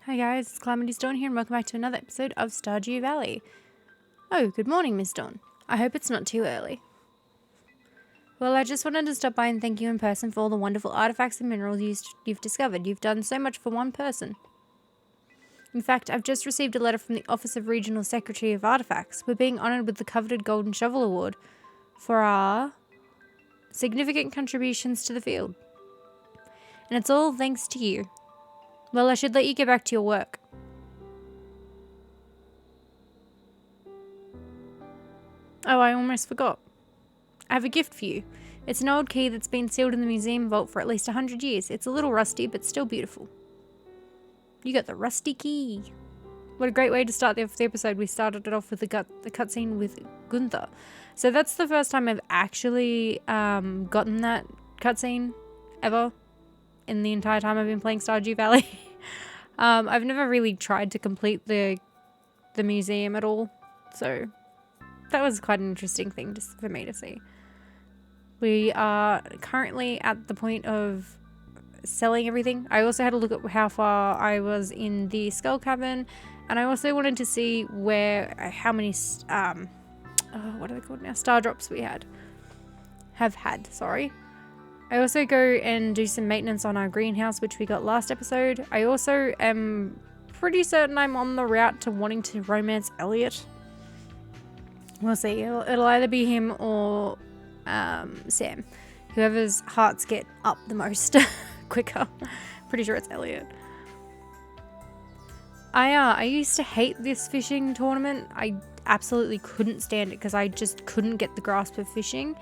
Hi guys, it's CalamitiesDawn here and welcome back to another episode of Stardew Valley. Oh, good morning, Miss Dawn. I hope it's not too early. Well, I just wanted to stop by and thank you in person for all the wonderful artifacts and minerals you've discovered. You've done so much for one person. In fact, I've just received a letter from the Office of Regional Secretary of Artifacts. We're being honoured with the coveted Golden Shovel Award for our significant contributions to the field. And it's all thanks to you. Well, I should let you get back to your work. Oh, I almost forgot. I have a gift for you. It's an old key that's been sealed in the museum vault for at least 100 years. It's a little rusty, but still beautiful. You got the rusty key. What a great way to start the episode. We started it off with the cutscene with Gunther. So that's the first time I've actually gotten that cutscene ever in the entire time I've been playing Stardew Valley. I've never really tried to complete the museum at all. So that was quite an interesting thing just for me to see. We are currently at the point of selling everything. I also had a look at how far I was in the skull cabin, and I also wanted to see how many what are they called now? Star drops we have had. Sorry. I also go and do some maintenance on our greenhouse, which we got last episode. I also am pretty certain I'm on the route to wanting to romance Elliot. We'll see. It'll either be him or Sam. Whoever's hearts get up the most quicker. Pretty sure it's Elliot. I used to hate this fishing tournament. I absolutely couldn't stand it because I just couldn't get the grasp of fishing.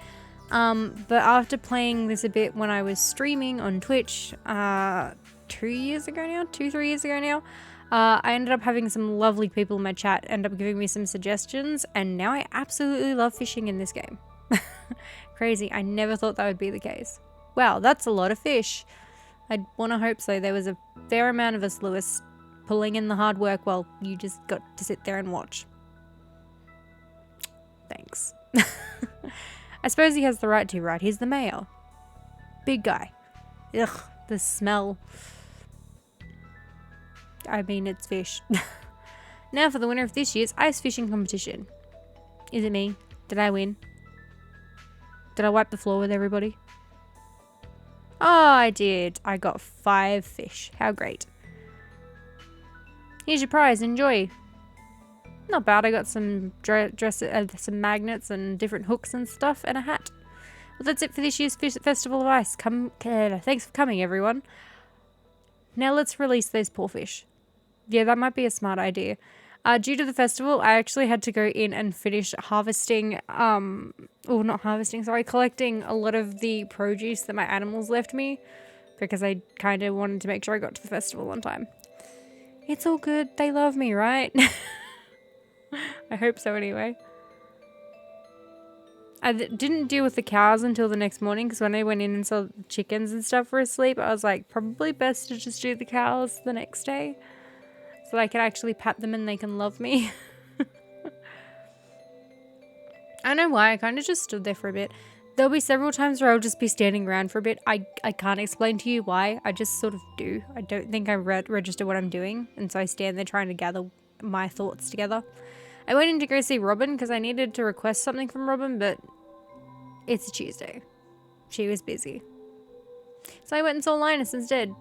But after playing this a bit when I was streaming on Twitch 3 years ago now, I ended up having some lovely people in my chat end up giving me some suggestions, and now I absolutely love fishing in this game. Crazy. I never thought that would be the case. Wow, that's a lot of fish. I'd want to hope so. There was a fair amount of us, Lewis, pulling in the hard work while you just got to sit there and watch. Thanks. I suppose he has the right to, right? He's the mayor. Big guy. Ugh, the smell. I mean, it's fish. Now for the winner of this year's ice fishing competition. Is it me? Did I win? Did I wipe the floor with everybody? Oh, I did. I got 5 fish. How great. Here's your prize. Enjoy. Not bad. I got some some magnets and different hooks and stuff and a hat. Well, that's it for this year's Festival of Ice. Thanks for coming, everyone. Now let's release those poor fish. Yeah, that might be a smart idea. Due to the festival, I actually had to go in and finish collecting a lot of the produce that my animals left me because I kind of wanted to make sure I got to the festival on time. It's all good. They love me, right? I hope so anyway. I didn't deal with the cows until the next morning because when I went in and saw chickens and stuff were asleep, I was like, probably best to just do the cows the next day so I can actually pat them and they can love me. I don't know why. I kind of just stood there for a bit. There'll be several times where I'll just be standing around for a bit. I can't explain to you why. I just sort of do. I don't think I register what I'm doing, and so I stand there trying to gather my thoughts together. I went in to go see Robin because I needed to request something from Robin, but it's a Tuesday. She was busy. So I went and saw Linus instead.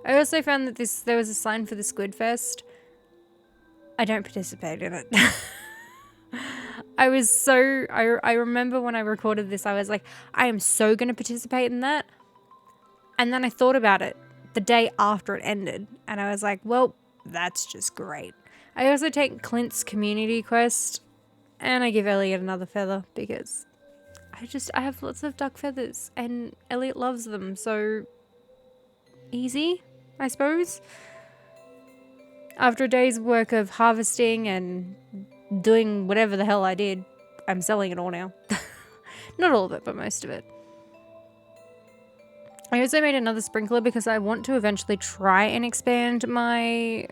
I also found that there was a sign for the Squid Fest. I don't participate in it. I remember when I recorded this, I was like, I am so going to participate in that. And then I thought about it the day after it ended. And I was like, well, that's just great. I also take Clint's community quest and I give Elliot another feather because I have lots of duck feathers and Elliot loves them. So easy, I suppose. After a day's work of harvesting and doing whatever the hell I did, I'm selling it all now. Not all of it, but most of it. I also made another sprinkler because I want to eventually try and expand my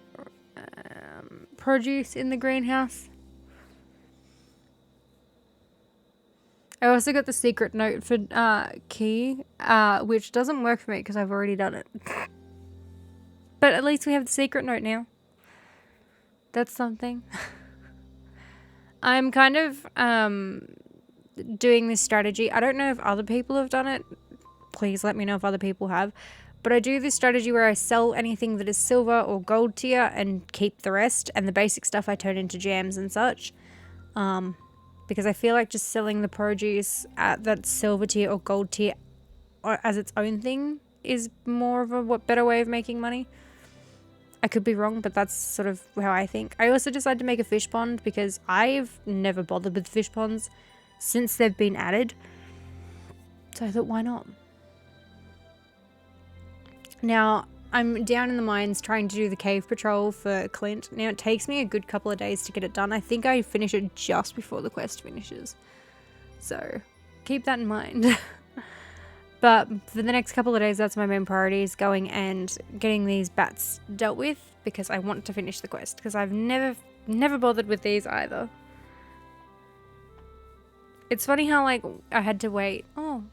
produce in the greenhouse. I also got the secret note for key, which doesn't work for me because I've already done it. But at least we have the secret note now. That's something. I'm kind of doing this strategy. I don't know if other people have done it. Please let me know if other people have. But I do this strategy where I sell anything that is silver or gold tier and keep the rest. And the basic stuff I turn into jams and such. Because I feel like just selling the produce at that silver tier or gold tier as its own thing is more of a better way of making money. I could be wrong, but that's sort of how I think. I also decided to make a fish pond because I've never bothered with fish ponds since they've been added. So I thought, why not? Now, I'm down in the mines trying to do the cave patrol for Clint. Now, it takes me a good couple of days to get it done. I think I finish it just before the quest finishes. So, keep that in mind. But for the next couple of days, that's my main priority, is going and getting these bats dealt with, because I want to finish the quest, because I've never bothered with these either. It's funny how, like, I had to wait. Oh,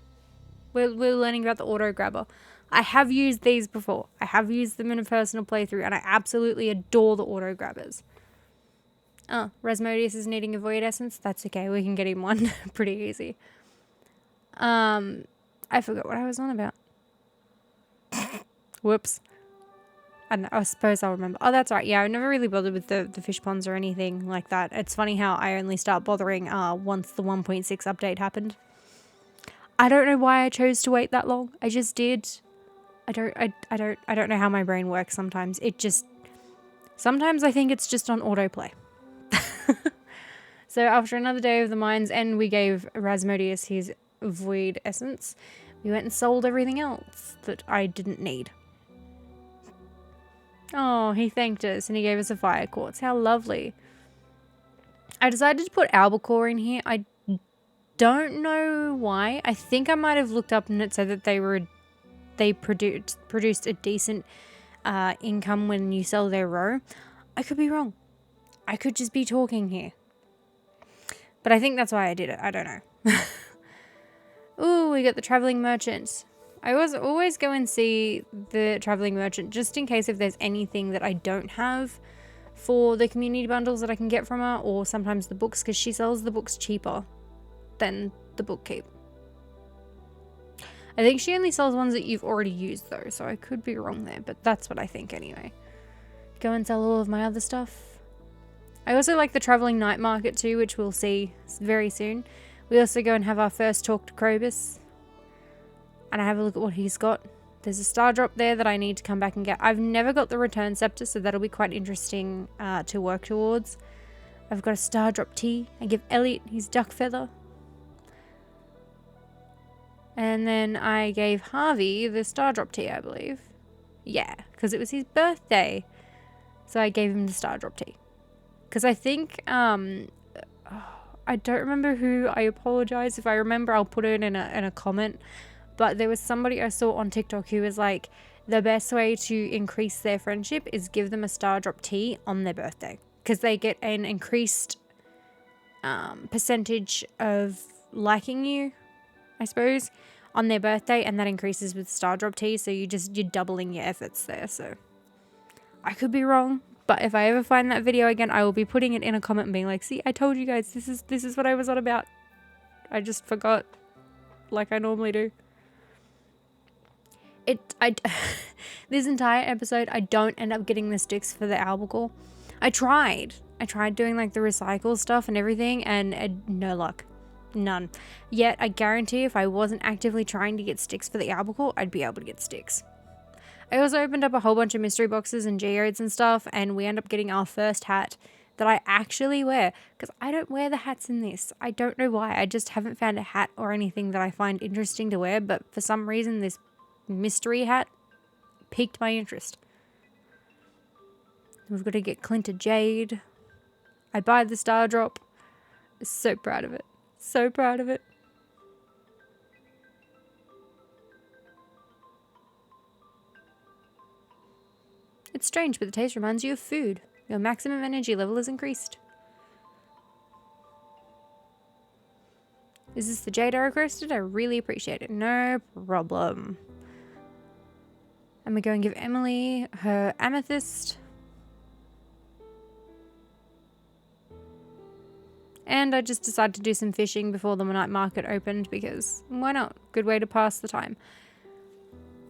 we're learning about the auto grabber. I have used these before. I have used them in a personal playthrough, and I absolutely adore the auto grabbers. Oh, Rasmodius is needing a void essence. That's okay. We can get him one pretty easy. I forgot what I was on about. Whoops. I don't know. I suppose I'll remember. Oh, that's right. Yeah, I never really bothered with the fish ponds or anything like that. It's funny how I only start bothering once the 1.6 update happened. I don't know why I chose to wait that long. I just did. I don't know how my brain works sometimes. Sometimes I think it's just on autoplay. So after another day of the mines, and we gave Rasmodius his void essence, we went and sold everything else that I didn't need. Oh, he thanked us and he gave us a fire quartz. How lovely. I decided to put albacore in here. I don't know why. I think I might have looked up and it said that they produced a decent income when you sell their roe. I could be wrong. I could just be talking here. But I think that's why I did it. I don't know. Ooh, we got the traveling merchant. I always go and see the traveling merchant just in case if there's anything that I don't have for the community bundles that I can get from her, or sometimes the books, because she sells the books cheaper than the bookkeep. I think she only sells ones that you've already used though, so I could be wrong there, but that's what I think anyway. Go and sell all of my other stuff. I also like the traveling night market too, which we'll see very soon. We also go and have our first talk to Krobus. And I have a look at what he's got. There's a star drop there that I need to come back and get. I've never got the return scepter, so that'll be quite interesting to work towards. I've got a star drop tea. I give Elliot his duck feather. And then I gave Harvey the star drop tea, I believe. Yeah, because it was his birthday. So I gave him the star drop tea. Because I think... I don't remember who. I apologize. If I remember, I'll put it in a comment. But there was somebody I saw on TikTok who was like, the best way to increase their friendship is give them a star drop tea on their birthday. Because they get an increased percentage of liking you, I suppose, on their birthday. And that increases with star drop tea. So you're doubling your efforts there. So I could be wrong. But if I ever find that video again, I will be putting it in a comment and being like, see, I told you guys, this is what I was on about. I just forgot, like I normally do. This entire episode, I don't end up getting the sticks for the albacore. I tried doing like the recycle stuff and everything, and no luck. None. Yet, I guarantee if I wasn't actively trying to get sticks for the albacore, I'd be able to get sticks. I also opened up a whole bunch of mystery boxes and geodes and stuff, and we end up getting our first hat that I actually wear, because I don't wear the hats in this. I don't know why. I just haven't found a hat or anything that I find interesting to wear, but for some reason this mystery hat piqued my interest. We've got to get Clint a jade. I buy the star drop. So proud of it. So proud of it. It's strange, but the taste reminds you of food. Your maximum energy level is increased. Is this the jade I requested? I really appreciate it. No problem. And we go and give Emily her amethyst. And I just decided to do some fishing before the night market opened because why not? Good way to pass the time.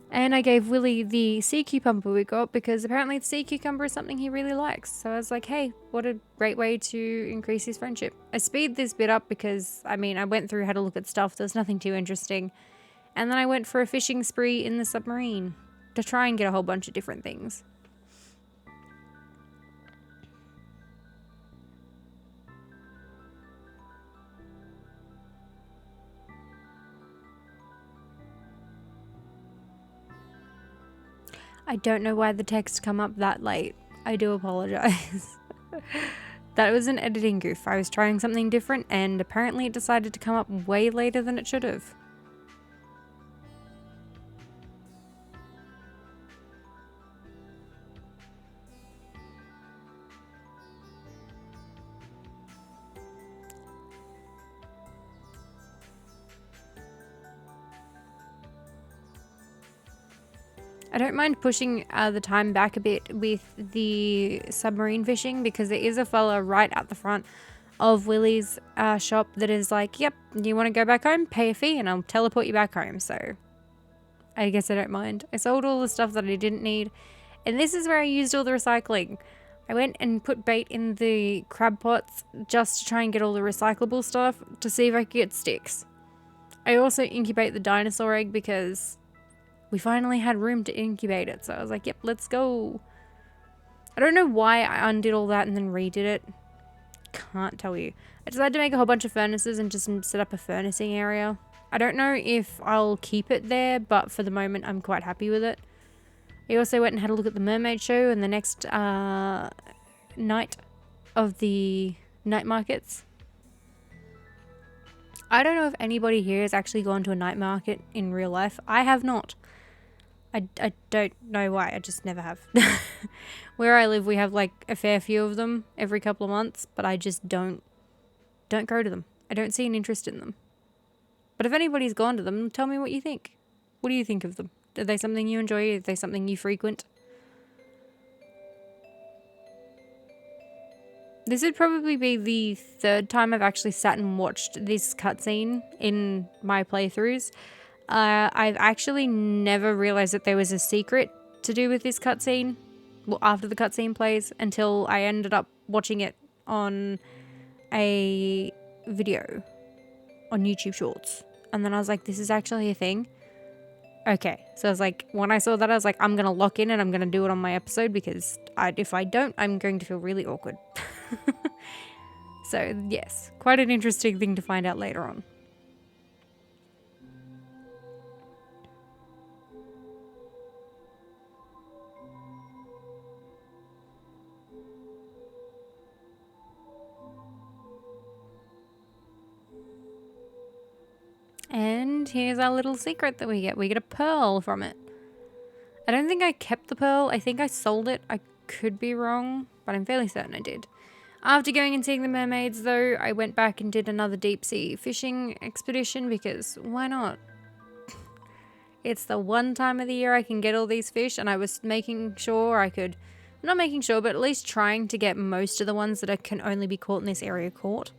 And I gave Willie the sea cucumber we got because apparently the sea cucumber is something he really likes. So I was like, hey, what a great way to increase his friendship. I speed this bit up because, I mean, I went through, had a look at stuff. There's nothing too interesting. And then I went for a fishing spree in the submarine to try and get a whole bunch of different things. I don't know why the text come up that late. I do apologize. That was an editing goof. I was trying something different and apparently it decided to come up way later than it should have. I don't mind pushing the time back a bit with the submarine fishing because there is a fella right at the front of Willie's shop that is like, yep, you want to go back home? Pay a fee and I'll teleport you back home. So I guess I don't mind. I sold all the stuff that I didn't need. And this is where I used all the recycling. I went and put bait in the crab pots just to try and get all the recyclable stuff to see if I could get sticks. I also incubate the dinosaur egg because we finally had room to incubate it. So I was like, yep, let's go. I don't know why I undid all that and then redid it. Can't tell you. I decided to make a whole bunch of furnaces and just set up a furnacing area. I don't know if I'll keep it there, but for the moment I'm quite happy with it. I also went and had a look at the mermaid show and the next night of the night markets. I don't know if anybody here has actually gone to a night market in real life. I have not. I don't know why. I just never have. Where I live, we have like a fair few of them every couple of months, but I just don't go to them. I don't see an interest in them. But if anybody's gone to them, tell me what you think. What do you think of them? Are they something you enjoy? Are they something you frequent? This would probably be the third time I've actually sat and watched this cutscene in my playthroughs. I've actually never realized that there was a secret to do with this cutscene, well, after the cutscene plays, until I ended up watching it on a video on YouTube Shorts. And then I was like, this is actually a thing. Okay, so I was like, when I saw that, I was like, I'm going to lock in and I'm going to do it on my episode because if I don't, I'm going to feel really awkward. So, yes, quite an interesting thing to find out later on. And here's our little secret that we get. We get a pearl from it. I don't think I kept the pearl. I think I sold it. I could be wrong, but I'm fairly certain I did. After going and seeing the mermaids, though, I went back and did another deep sea fishing expedition because why not? It's the one time of the year I can get all these fish, and I was making sure I could, not making sure, but at least trying to get most of the ones that can only be caught in this area caught.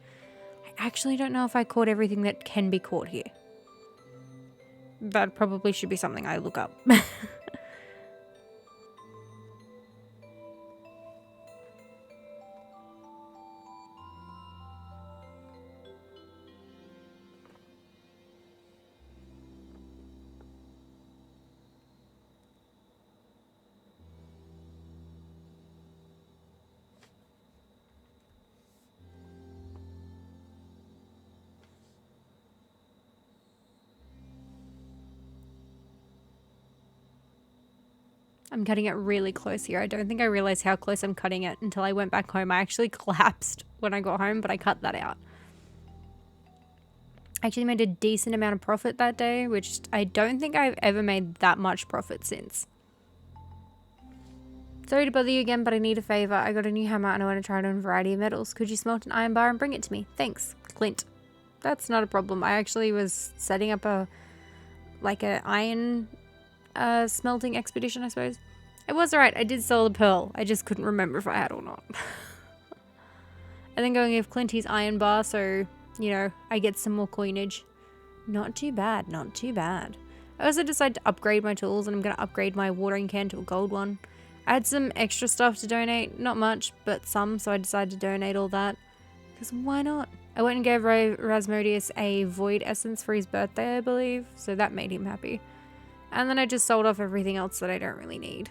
I actually don't know if I caught everything that can be caught here. That probably should be something I look up. I'm cutting it really close here. I don't think I realized how close I'm cutting it until I went back home. I actually collapsed when I got home, but I cut that out. I actually made a decent amount of profit that day, which I don't think I've ever made that much profit since. Sorry to bother you again, but I need a favor. I got a new hammer and I want to try it on a variety of metals. Could you smelt an iron bar and bring it to me? Thanks, Clint. That's not a problem. I actually was setting up a iron smelting expedition, I suppose. It was alright. I did sell the pearl. I just couldn't remember if I had or not. And then going with Clinty's iron bar, so, you know, I get some more coinage. Not too bad, not too bad. I also decided to upgrade my tools, and I'm going to upgrade my watering can to a gold one. I had some extra stuff to donate. Not much, but some, so I decided to donate all that. Because why not? I went and gave Rasmodius a void essence for his birthday, I believe, so that made him happy. And then I just sold off everything else that I don't really need.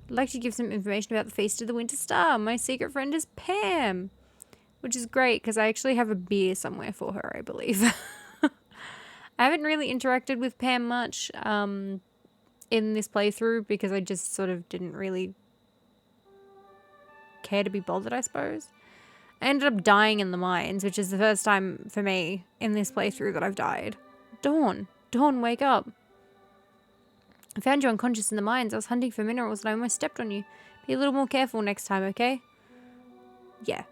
I'd like to give some information about the Feast of the Winter Star. My secret friend is Pam, which is great because I actually have a beer somewhere for her, I believe. I haven't really interacted with Pam much in this playthrough because I just sort of didn't really care to be bothered, I suppose. I ended up dying in the mines, which is the first time for me in this playthrough that I've died. Dawn, wake up. I found you unconscious in the mines. I was hunting for minerals and I almost stepped on you. Be a little more careful next time, okay? Yeah.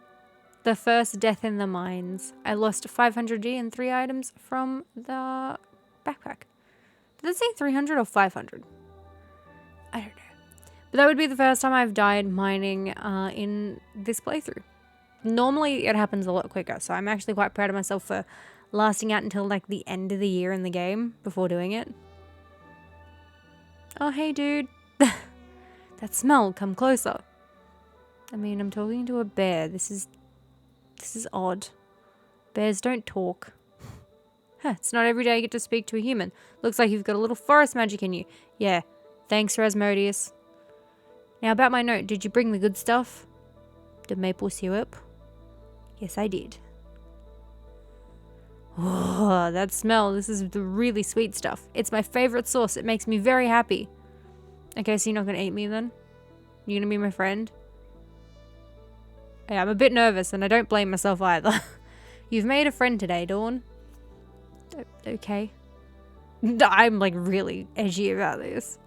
The first death in the mines. I lost 500G and 3 items from the backpack. Did it say 300 or 500? I don't know. But that would be the first time I've died mining in this playthrough. Normally it happens a lot quicker, so I'm actually quite proud of myself for lasting out until like the end of the year in the game before doing it. Oh, hey, dude. That smell, come closer. I mean, I'm talking to a bear. This is odd. Bears don't talk. Huh, it's not every day you get to speak to a human. Looks like you've got a little forest magic in you. Yeah, thanks, Rasmodius. Now, about my note, did you bring the good stuff? The maple syrup? Yes, I did. Oh, that smell. This is the really sweet stuff. It's my favorite sauce. It makes me very happy. Okay, so you're not going to eat me then? You're going to be my friend? Yeah, I'm a bit nervous and I don't blame myself either. You've made a friend today, Dawn. Okay. I'm like really edgy about this.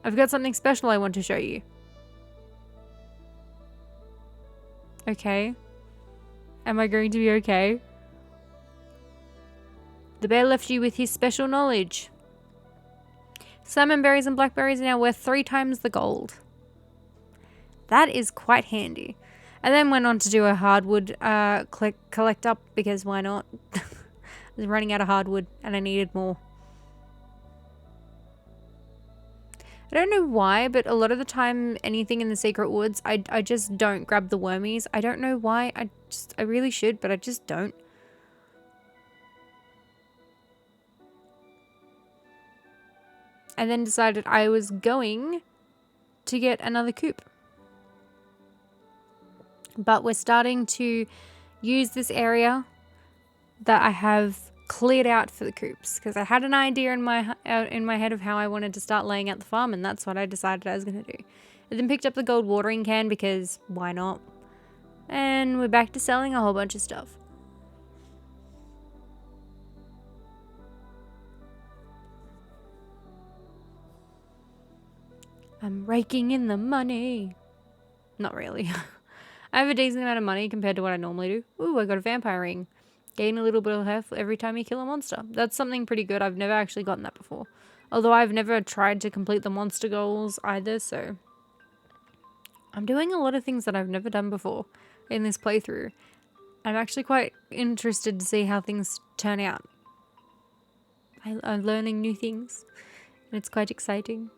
I've got something special I want to show you. Okay. Am I going to be okay? The bear left you with his special knowledge. Salmon berries and blackberries are now worth 3 times the gold. That is quite handy. I then went on to do a hardwood collect up because why not? I was running out of hardwood and I needed more. I don't know why, but a lot of the time anything in the secret woods, I just don't grab the wormies. I don't know why. I really should, but I just don't. I then decided I was going to get another coop. But we're starting to use this area that I have cleared out for the coops because I had an idea in my head of how I wanted to start laying out the farm, and that's what I decided I was going to do. I then picked up the gold watering can because why not? And we're back to selling a whole bunch of stuff. I'm raking in the money. Not really. I have a decent amount of money compared to what I normally do. Ooh, I got a vampire ring. Gain a little bit of health every time you kill a monster. That's something pretty good. I've never actually gotten that before. Although I've never tried to complete the monster goals either, so... I'm doing a lot of things that I've never done before in this playthrough. I'm actually quite interested to see how things turn out. I'm learning new things, and it's quite exciting.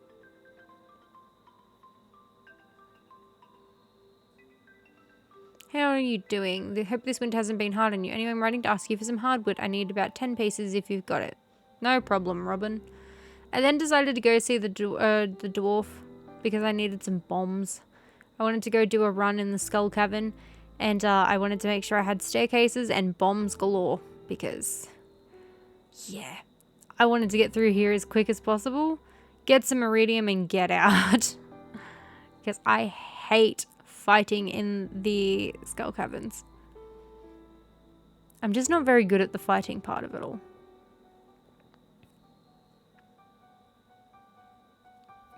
How are you doing? I hope this winter hasn't been hard on you. Anyway, I'm writing to ask you for some hardwood. I need about 10 pieces if you've got it. No problem, Robin. I then decided to go see the dwarf because I needed some bombs. I wanted to go do a run in the Skull Cavern, and I wanted to make sure I had staircases and bombs galore because, yeah, I wanted to get through here as quick as possible, get some iridium, and get out because I hate fighting in the Skull Caverns. I'm just not very good at the fighting part of it all.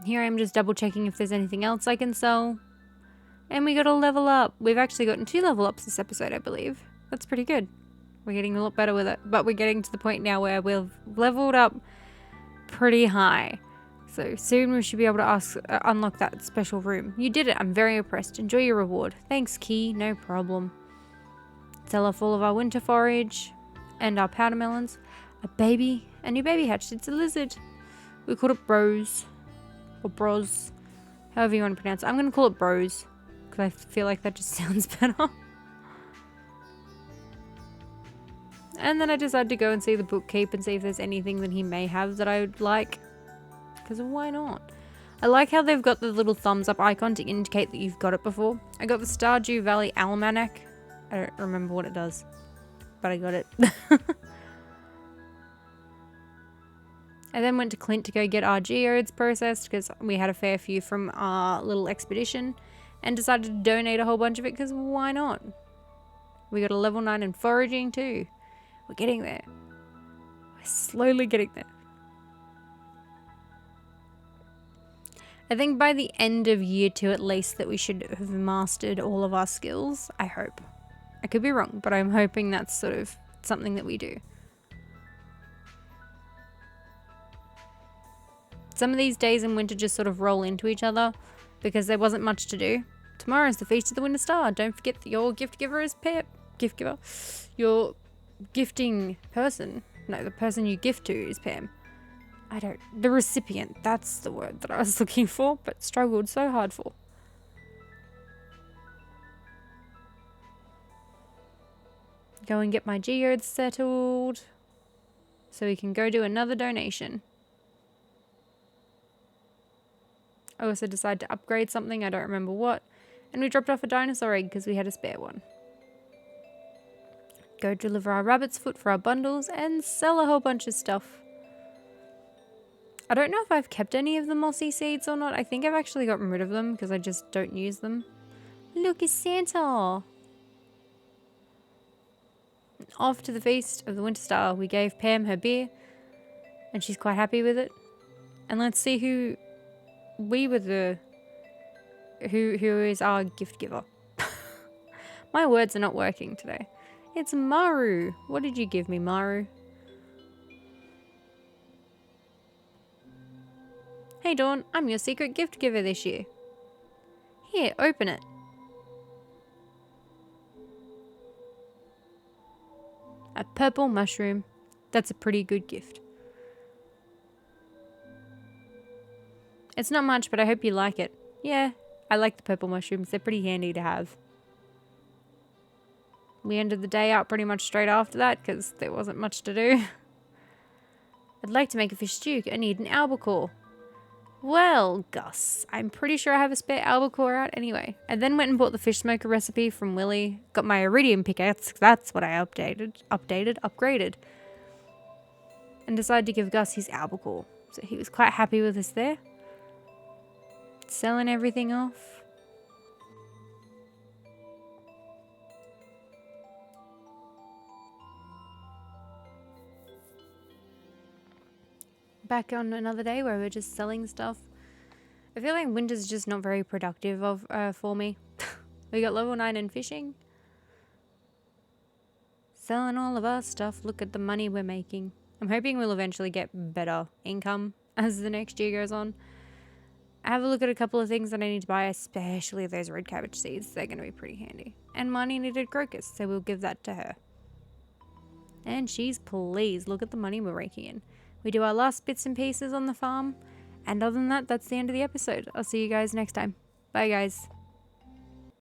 Here I'm just double checking if there's anything else I can sell. And we got a level up. We've actually gotten 2 level ups this episode, I believe. That's pretty good. We're getting a lot better with it. But we're getting to the point now where we've leveled up pretty high. So soon we should be able to unlock that special room. You did it. I'm very impressed. Enjoy your reward. Thanks, Key. No problem. Sell off all of our winter forage and our powder melons. A new baby hatched. It's a lizard. We called it Bros. Or Bros. However you want to pronounce it. I'm going to call it Bros. Because I feel like that just sounds better. And then I decided to go and see the bookkeep and see if there's anything that he may have that I would like. Because why not? I like how they've got the little thumbs up icon to indicate that you've got it before. I got the Stardew Valley Almanac. I don't remember what it does. But I got it. I then went to Clint to go get our geodes processed because we had a fair few from our little expedition. And decided to donate a whole bunch of it because why not? We got a level 9 in foraging too. We're getting there. We're slowly getting there. I think by the end of year 2 at least that we should have mastered all of our skills. I hope. I could be wrong, but I'm hoping that's sort of something that we do. Some of these days in winter just sort of roll into each other because there wasn't much to do. Tomorrow is the Feast of the Winter Star. Don't forget that your gift giver is gift giver. Your gifting person. No, the person you gift to is Pam. The recipient. That's the word that I was looking for, but struggled so hard for. Go and get my geodes settled so we can go do another donation. I also decided to upgrade something, I don't remember what, and we dropped off a dinosaur egg because we had a spare one. Go deliver our rabbit's foot for our bundles and sell a whole bunch of stuff. I don't know if I've kept any of the mossy seeds or not. I think I've actually gotten rid of them because I just don't use them. Look, it's Santa! Off to the Feast of the Winter Star. We gave Pam her beer and she's quite happy with it. And let's see who is our gift giver. My words are not working today. It's Maru. What did you give me, Maru? Hey Dawn, I'm your secret gift giver this year. Here, open it. A purple mushroom. That's a pretty good gift. It's not much, but I hope you like it. Yeah, I like the purple mushrooms. They're pretty handy to have. We ended the day out pretty much straight after that because there wasn't much to do. I'd like to make a fish stew. I need an albacore. Well, Gus, I'm pretty sure I have a spare albacore out anyway. I then went and bought the fish smoker recipe from Willy. Got my iridium pickaxe. That's what I upgraded. And decided to give Gus his albacore. So he was quite happy with us there. Selling everything off. Back on another day where we're just selling stuff. I feel like winter's just not very productive for me. We got level 9 in fishing. Selling all of our stuff. Look at the money we're making. I'm hoping we'll eventually get better income as the next year goes on. I have a look at a couple of things that I need to buy, especially those red cabbage seeds. They're going to be pretty handy. And Marnie needed crocus, so we'll give that to her. And she's pleased. Look at the money we're raking in. We do our last bits and pieces on the farm. And other than that, that's the end of the episode. I'll see you guys next time. Bye, guys.